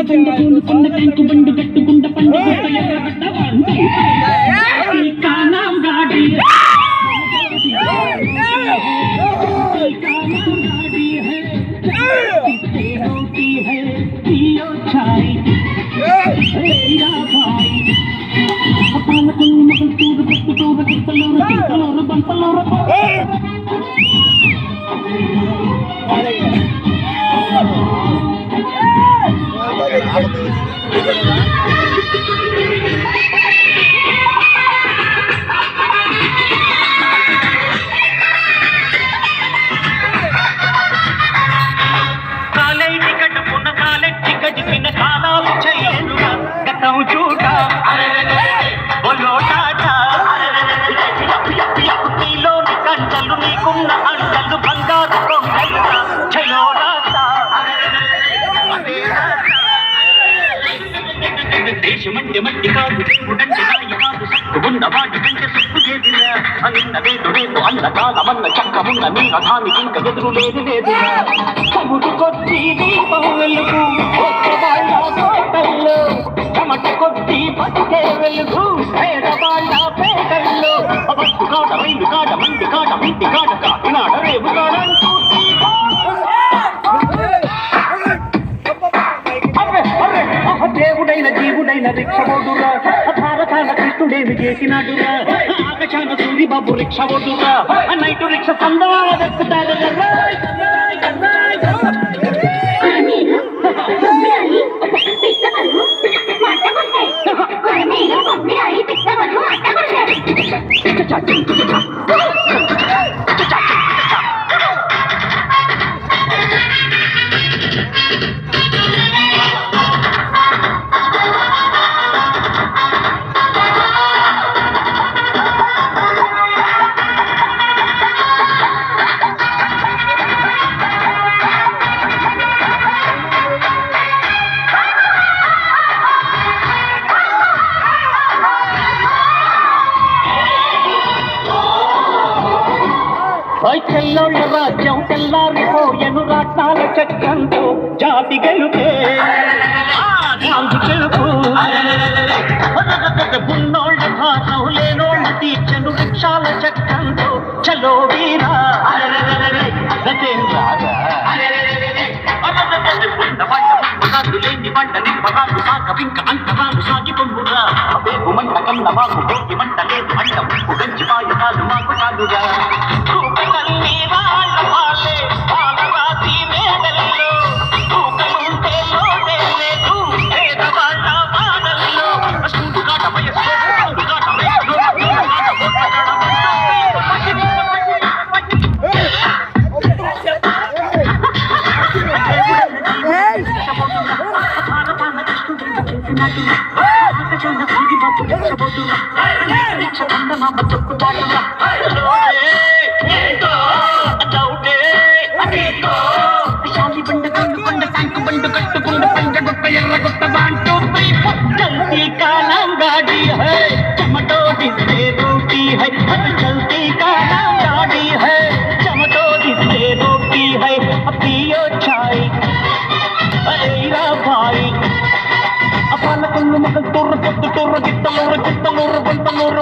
కొండ పూలుకున్న టెంకు బండు కట్టుకుంట పండు ఎర్రగడ్డ బండి కానాం గాడి रोटी है पियो चाय मेरा भाई अपन को मगल तूर तलोर बंतलोर దేశమంటే మట్టి కాదు దేవుడంటే నాయ కాదు సత్తున్న వాటి కంటే సుట్టుగేదిరా అనిన్న వేదు రేపు అన్న కాలమన్న చక్కమున్న నీ రథానికి ఇంక ఎదురు లేదు లేదురా కముడు కొద్ది దీపం వెలుగు వాళ్ళ కోటల్లో చెమట కొద్ది బతికే వెలుగు పేదవాళ్ళ పేటల్లో బస్సు కాడ రైలు కాడ మండి కాడ ఇంటి కాడ కాకినాడ రేపు కాడంటూ దేవుడైన జీవుడైన రిక్షబోడురా భారతాల కృష్ణుడేమి చేసినాడురా ఆకాశాన సూరిబాబు రిక్షబోడురా నైటు రిక్ష సందమాన దక్కుతాడు తెల్లోళ్ళ రాజ్యం తెల్లారిపోయను రాట్నాల చక్రంతో జాతి గెలుపే చెలుపు ఉన్నోళ్ళ భాషం లేనోళ్ళ తీర్చను రిక్షాల చక్రంతో చలో వీరా లేని వంట నింపరాదు సాగవింక అంతరాలు సాగి పొందురా వేగు మంట కన్న మాకు భోగి మంట లేదు అంట ఉగంచి పాయకాలు మాకు కాదుగా चलती का नाम गाड़ी है चमटो जिससे रोटी है चलती का नाम गाड़ी है चमटो जिससे रोटी है पियो चाय मेरा भाई अपन कुल्लू मकल तुर तुर गित्तलूर बंतलूर